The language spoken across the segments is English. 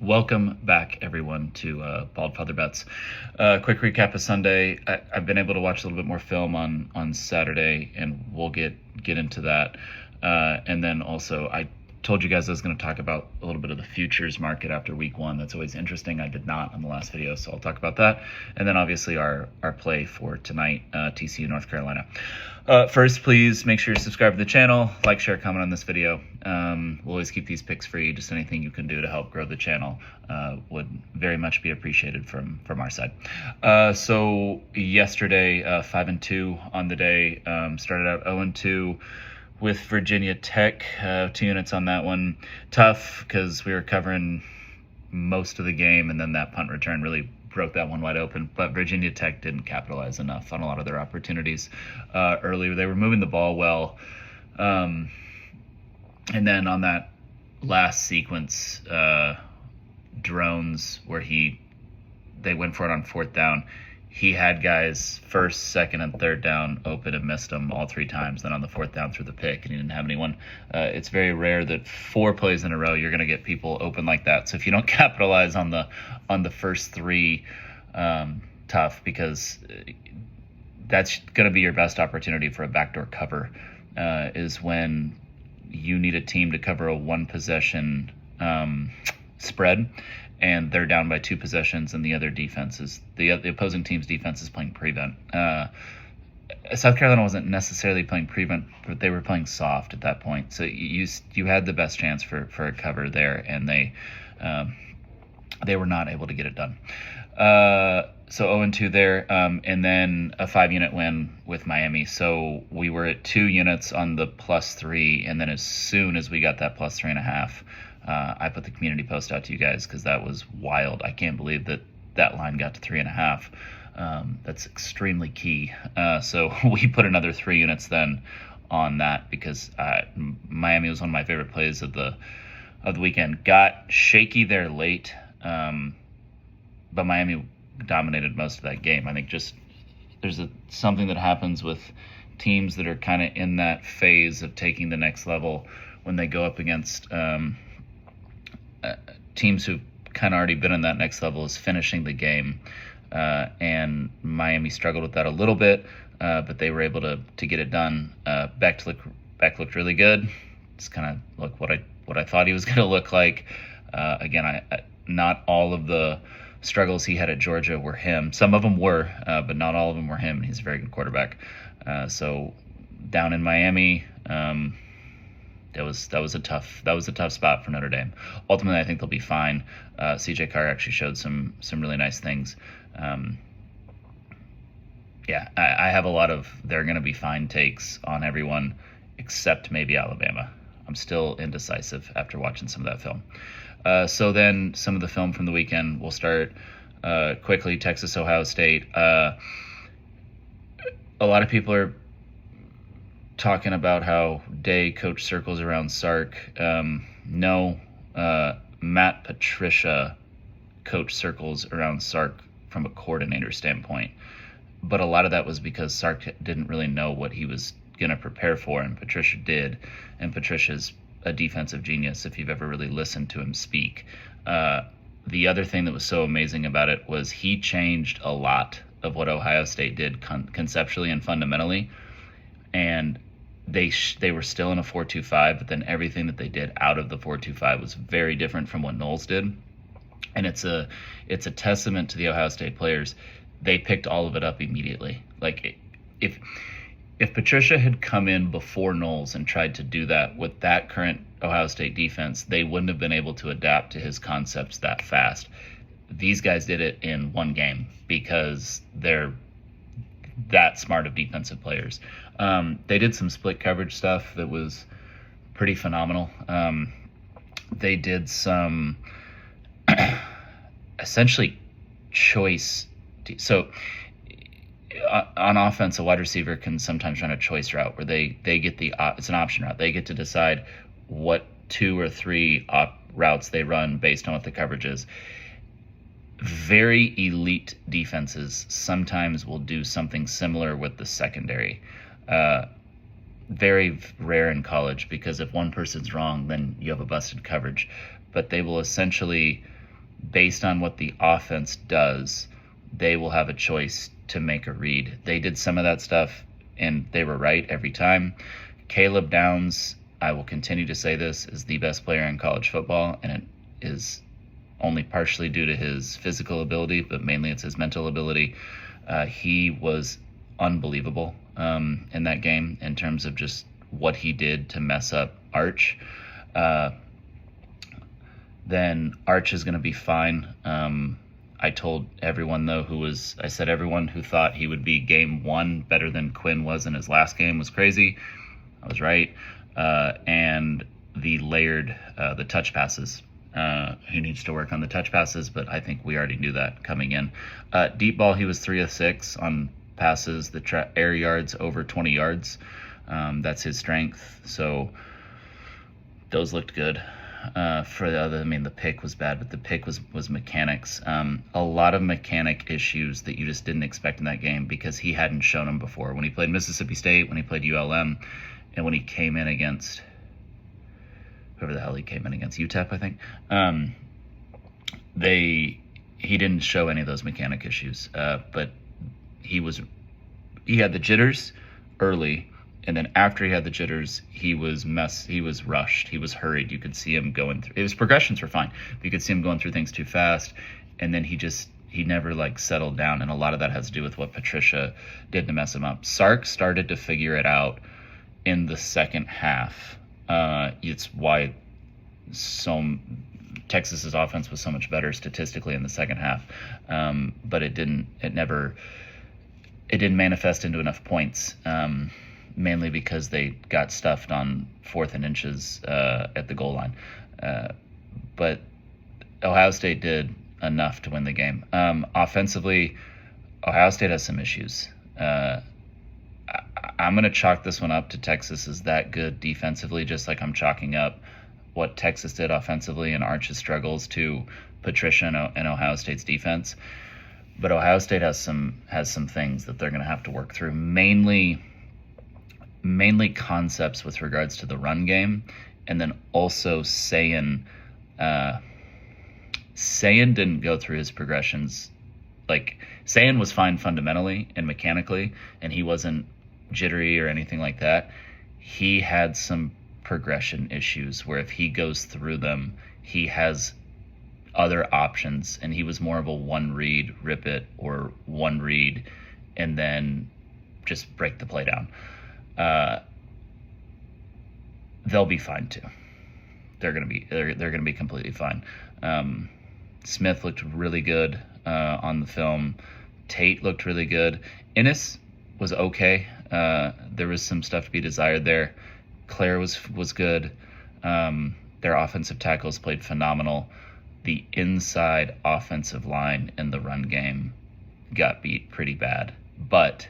Welcome back, everyone, to Bald Father Bets. Quick recap of Sunday. I've been able to watch a little bit more film on Saturday, and we'll get into that. And then also, I told you guys I was going to talk about a little bit of the futures market after week one. That's always interesting. I did not on the last video, so I'll talk about that. And then obviously our play for tonight, TCU, North Carolina. First, please make sure you subscribe to the channel, like, share, comment on this video. We'll always keep these picks free. Just anything you can do to help grow the channel would very much be appreciated from our side. So yesterday, 5-2 on the day. Started out 0-2 with Virginia Tech. 2 units on that one. Tough because we were covering most of the game, and then that punt return really broke that one wide open. But Virginia Tech didn't capitalize enough on a lot of their opportunities earlier. They were moving the ball well. And then on that last sequence, drones where they went for it on 4th down. He had guys 1st, 2nd, and 3rd down open and missed them all 3 times. Then on the 4th down threw the pick, and he didn't have anyone. It's very rare that 4 plays in a row you're going to get people open like that. So if you don't capitalize on the first 3, tough, because that's going to be your best opportunity for a backdoor cover. Is when you need a team to cover a 1-possession spread, and they're down by 2 possessions, and the other defense is the opposing team's defense is playing prevent. South Carolina wasn't necessarily playing prevent, but they were playing soft at that point. So you had the best chance for a cover there, and they were not able to get it done. So 0-2 there, and then a 5-unit win with Miami. So we were at 2 units on the +3, and then as soon as we got that +3.5, I put the community post out to you guys because that was wild. I can't believe that line got to 3.5. That's extremely key. So we put another 3 units then on that because Miami was one of my favorite plays of the weekend. Got shaky there late, but Miami dominated most of that game. I think just there's something that happens with teams that are kind of in that phase of taking the next level when they go up against teams who've kind of already been in that next level, is finishing the game. And Miami struggled with that a little bit, but they were able to get it done. Beck looked really good. It's kind of like what I thought he was going to look like. Again, not all of the struggles he had at Georgia were him. Some of them were, but not all of them were him. And he's a very good quarterback. So down in Miami, that was a tough spot for Notre Dame. Ultimately, I think they'll be fine. CJ Carr actually showed some really nice things. Yeah, I have a lot of they're going to be fine takes on everyone except maybe Alabama. I'm still indecisive after watching some of that film. So then some of the film from the weekend. We'll start quickly. Texas, Ohio State. A lot of people are talking about how Day coach circles around Sark. No, Matt Patricia coach circles around Sark from a coordinator standpoint. But a lot of that was because Sark didn't really know what he was going to prepare for, and Patricia did. And Patricia's a defensive genius if you've ever really listened to him speak. The other thing that was so amazing about it was he changed a lot of what Ohio State did conceptually and fundamentally. And they were still in a 4-2-5, but then everything that they did out of the 4-2-5 was very different from what Knowles did. And it's a testament to the Ohio State players. They picked all of it up immediately. Like if Patricia had come in before Knowles and tried to do that with that current Ohio State defense, they wouldn't have been able to adapt to his concepts that fast. These guys did it in one game because they're that smart of defensive players. They did some split coverage stuff that was pretty phenomenal. They did some essentially choice. So on offense, a wide receiver can sometimes run a choice route where they get it's an option route. They get to decide what 2 or 3 routes they run based on what the coverage is. Very elite defenses sometimes will do something similar with the secondary. Very rare in college, because if one person's wrong, then you have a busted coverage. But they will essentially based on what the offense does, they will have a choice to make a read. They did some of that stuff, and they were right every time. Caleb Downs, I will continue to say this, is the best player in college football, and it is only partially due to his physical ability, but mainly it's his mental ability. He was unbelievable in that game in terms of just what he did to mess up Arch. Then Arch is going to be fine. I told everyone, though, I said everyone who thought he would be game one better than Quinn was in his last game was crazy. I was right. And the layered, the touch passes. He needs to work on the touch passes, but I think we already knew that coming in. Deep ball, he was 3 of 6 on passes, air yards over 20 yards. That's his strength. So those looked good. For the other, the pick was bad, but the pick was mechanics. A lot of mechanic issues that you just didn't expect in that game because he hadn't shown them before. When he played Mississippi State, when he played ULM, and when he came in against whoever the hell he came in against, UTEP, I think. He didn't show any of those mechanic issues, but he had the jitters early. And then after he had the jitters, he was rushed. He was hurried. You could see him going through. His progressions were fine. But you could see him going through things too fast. And then he never settled down. And a lot of that has to do with what Patricia did to mess him up. Sark started to figure it out in the second half. It's why Texas's offense was so much better statistically in the second half. But it didn't manifest into enough points. Mainly because they got stuffed on 4th and inches at the goal line. But Ohio State did enough to win the game. Offensively, Ohio State has some issues. I'm going to chalk this one up to Texas is that good defensively, just like I'm chalking up what Texas did offensively and Arch's struggles to Patricia and Ohio State's defense. But Ohio State has some things that they're going to have to work through, mainly concepts with regards to the run game, and then also Sayin didn't go through his progressions. Sayin was fine fundamentally and mechanically, and he wasn't jittery or anything like that. He had some progression issues where if he goes through them, he has other options, and he was more of a one read, rip it, or one read, and then just break the play down. They'll be fine too. They're gonna be completely fine. Smith looked really good on the film. Tate looked really good. Innes was okay. There was some stuff to be desired there. Claire was good. Their offensive tackles played phenomenal. The inside offensive line in the run game got beat pretty bad. But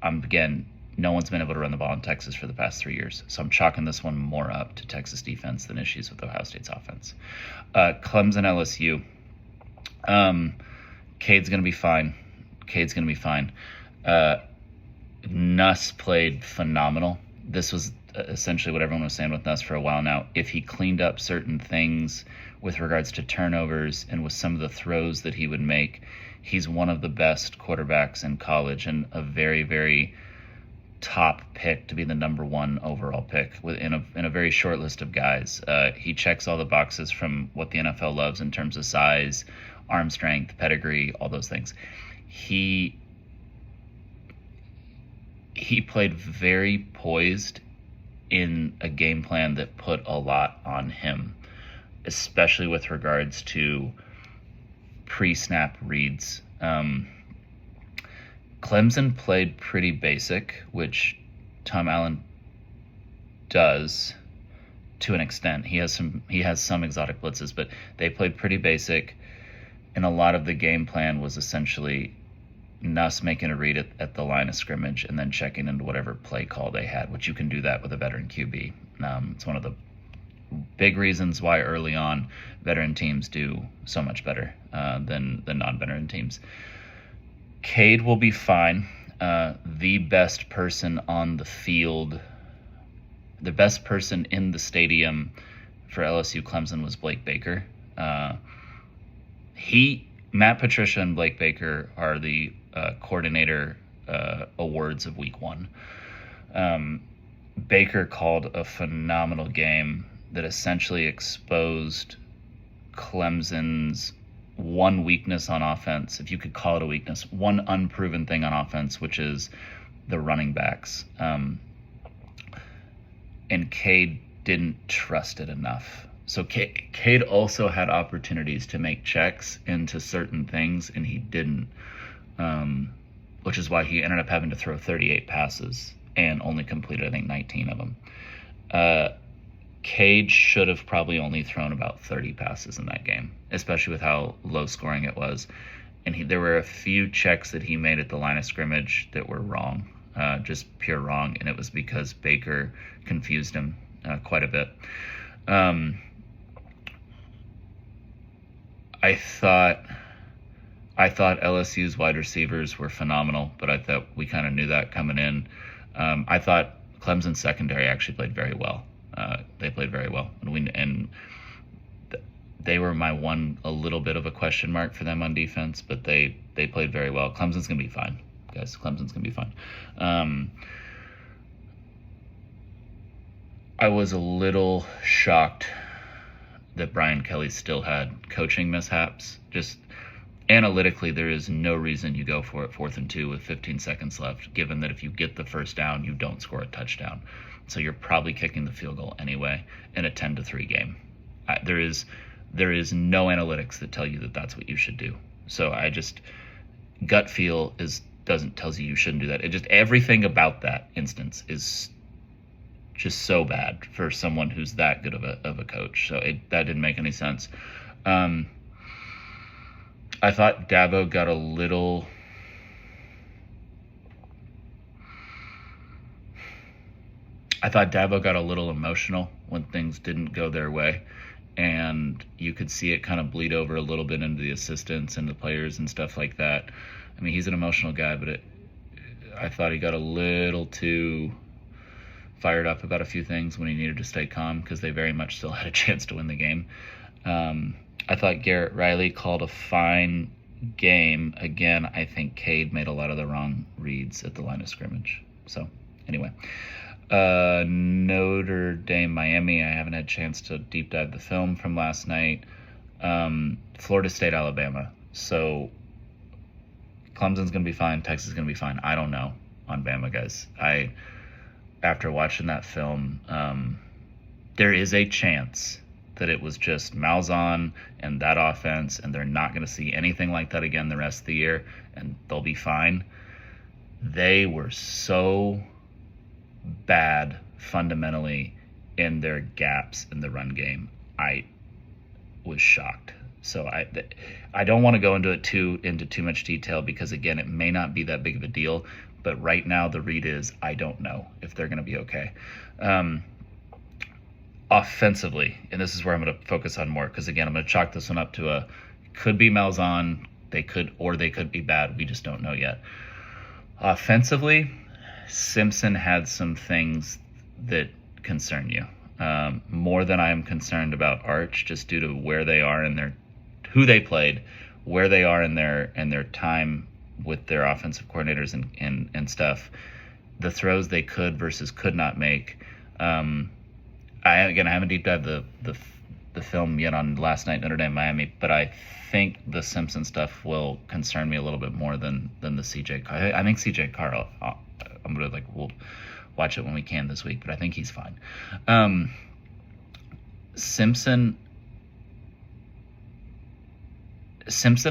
again, no one's been able to run the ball in Texas for the past 3 years. So I'm chalking this one more up to Texas defense than issues with Ohio State's offense. Clemson LSU. Cade's going to be fine. Nuss played phenomenal. This was essentially what everyone was saying with Nuss for a while now. If he cleaned up certain things with regards to turnovers and with some of the throws that he would make, he's one of the best quarterbacks in college and a very, very top pick to be the number 1 overall pick in a very short list of guys. He checks all the boxes from what the NFL loves in terms of size, arm strength, pedigree, all those things. He played very poised in a game plan that put a lot on him, especially with regards to pre-snap reads. Clemson played pretty basic, which Tom Allen does to an extent. He has some exotic blitzes, but they played pretty basic, and a lot of the game plan was essentially Nuss making a read at the line of scrimmage and then checking into whatever play call they had, which you can do that with a veteran QB. It's one of the big reasons why early on veteran teams do so much better than non-veteran teams. Cade will be fine. The best person on the field, the best person in the stadium for LSU Clemson was Blake Baker. Matt Patricia and Blake Baker are the coordinator awards of week 1. Baker called a phenomenal game that essentially exposed Clemson's one weakness on offense, if you could call it a weakness, one unproven thing on offense, which is the running backs. And Cade didn't trust it enough. So Cade also had opportunities to make checks into certain things, and he didn't, which is why he ended up having to throw 38 passes and only completed, I think, 19 of them. Cade should have probably only thrown about 30 passes in that game, especially with how low scoring it was. And there were a few checks that he made at the line of scrimmage that were wrong, just pure wrong, and it was because Baker confused him quite a bit. I thought LSU's wide receivers were phenomenal, but I thought we kind of knew that coming in. I thought Clemson's secondary actually played very well. They played very well, and they were a little bit of a question mark for them on defense, but they played very well. Clemson's gonna be fine, guys. Clemson's gonna be fine. I was a little shocked that Brian Kelly still had coaching mishaps. Just analytically, there is no reason you go for it 4th and 2 with 15 seconds left, given that if you get the first down, you don't score a touchdown. So you're probably kicking the field goal anyway in a 10-3 game. There is no analytics that tell you that that's what you should do. So gut feel tells you shouldn't do that. Everything about that instance is just so bad for someone who's that good of a coach. So that didn't make any sense. I thought Dabo got a little emotional when things didn't go their way, and you could see it kind of bleed over a little bit into the assistants and the players and stuff like that. I mean, he's an emotional guy, but I thought he got a little too fired up about a few things when he needed to stay calm, because they very much still had a chance to win the game. I thought Garrett Riley called a fine game. Again, I think Cade made a lot of the wrong reads at the line of scrimmage. So anyway, Notre Dame, Miami, I haven't had a chance to deep dive the film from last night. Florida State, Alabama. So Clemson's going to be fine. Texas is going to be fine. I don't know on Bama, guys. After watching that film, there is a chance that it was just Malzahn and that offense, and they're not going to see anything like that again the rest of the year, and they'll be fine. They were so bad fundamentally in their gaps in the run game. I was shocked. So I don't want to go into too much detail, because again, it may not be that big of a deal, but right now the read is I don't know if they're going to be okay. Offensively, and this is where I'm going to focus on more, because again, I'm going to chalk this one up to could be Malzahn, they could be bad. We just don't know yet. Offensively, Simpson had some things that concern you more than I am concerned about Arch, just due to where they are in who they played, where they are in their time with their offensive coordinators and stuff. The throws they could versus could not make. I haven't deep dived the film yet on last night, Notre Dame, Miami, but I think the Simpson stuff will concern me a little bit more than the CJ Carr. I think CJ Carr, we'll watch it when we can this week, but I think he's fine. Simpson,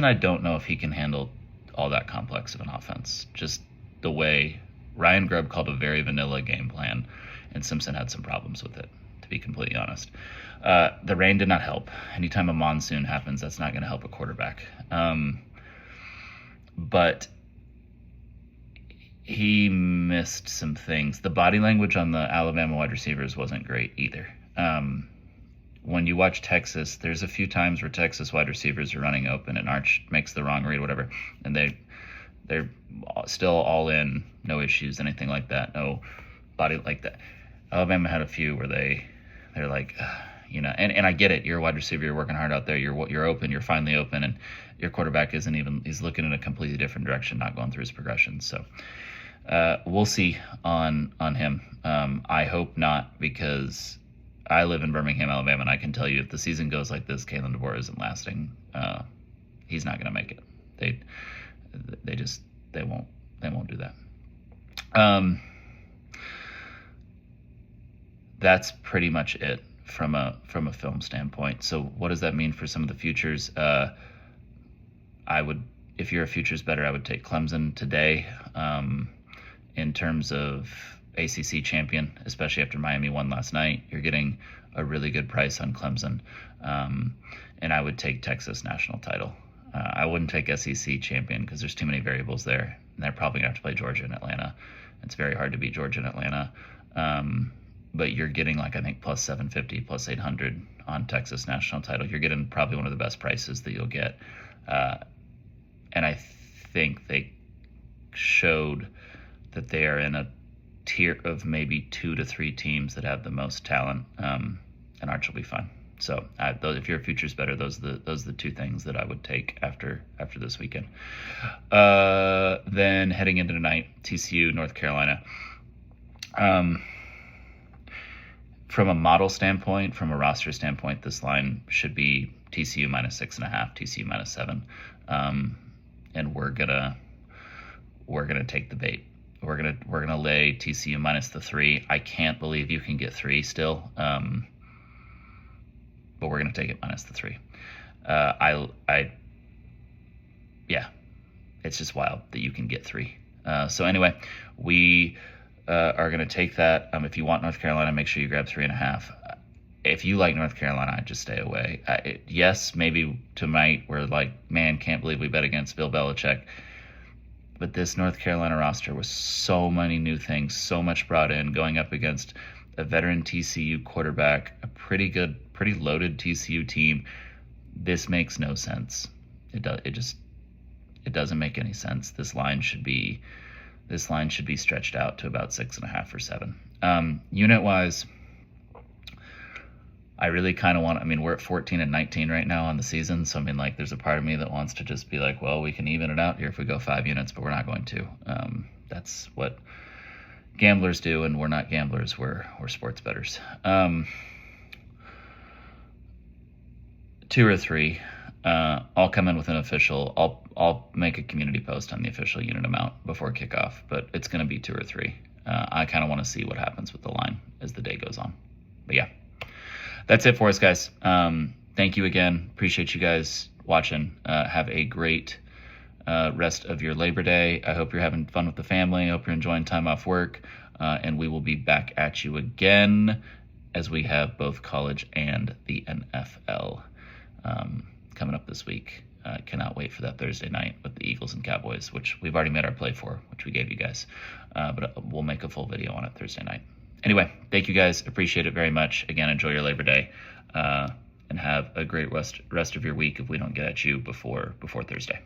I don't know if he can handle all that complex of an offense. Just the way Ryan Grubb called a very vanilla game plan, and Simpson had some problems with it, to be completely honest. The rain did not help. Anytime a monsoon happens, that's not going to help a quarterback. But he missed some things. The body language on the Alabama wide receivers wasn't great either. When you watch Texas, there's a few times where Texas wide receivers are running open and Arch makes the wrong read, whatever, and they're still all in, no issues, anything like that, no body like that. Alabama had a few where they're like, and I get it. You're a wide receiver. You're working hard out there. You're open. You're finally open, and your quarterback he's looking in a completely different direction, not going through his progression. So we'll see on him. I hope not, because I live in Birmingham, Alabama, and I can tell you if the season goes like this, Kalen DeBoer isn't lasting. He's not going to make it. They won't do that. That's pretty much it from a film standpoint. So what does that mean for some of the futures? If you're a futures bettor, I would take Clemson today. In terms of ACC champion, especially after Miami won last night, you're getting a really good price on Clemson. And I would take Texas national title. I wouldn't take SEC champion because there's too many variables there. And they're probably going to have to play Georgia and Atlanta. It's very hard to beat Georgia and Atlanta. But you're getting I think plus 750, plus 800 on Texas national title. You're getting probably one of the best prices that you'll get. And I think they showed that they are in a tier of maybe 2 to 3 teams that have the most talent, and Arch will be fine. So if you're a futures bettor, those are the 2 things that I would take after this weekend. Then heading into tonight, TCU, North Carolina. From a model standpoint, from a roster standpoint, this line should be TCU minus 6.5, TCU minus 7, and we're gonna take the bait. We're gonna lay TCU minus the 3. I can't believe you can get 3 still, but we're gonna take it minus the 3. It's just wild that you can get 3. So anyway, we are gonna take that. If you want North Carolina, make sure you grab 3.5. If you like North Carolina, I'd just stay away. Yes, maybe tonight we're like, man, can't believe we bet against Bill Belichick. But this North Carolina roster was so many new things, so much brought in, going up against a veteran TCU quarterback, a pretty loaded TCU team. This makes no sense. It doesn't make any sense. This line should be stretched out to about 6.5 or 7. Unit wise, I really kind of want. We're at 14 and 19 right now on the season, so there's a part of me that wants to just be like, well, we can even it out here if we go 5 units, but we're not going to. That's what gamblers do, and we're not gamblers. We're sports bettors. 2 or 3. I'll come in with an official. I'll make a community post on the official unit amount before kickoff, but it's going to be 2 or 3. I kind of want to see what happens with the line as the day goes on. But yeah. That's it for us, guys. Thank you again. Appreciate you guys watching. Have a great rest of your Labor Day. I hope you're having fun with the family. I hope you're enjoying time off work. And we will be back at you again as we have both college and the NFL coming up this week. Cannot wait for that Thursday night with the Eagles and Cowboys, which we've already made our play for, which we gave you guys. But we'll make a full video on it Thursday night. Anyway, thank you guys. Appreciate it very much. Again, enjoy your Labor Day, and have a great rest of your week if we don't get at you before Thursday.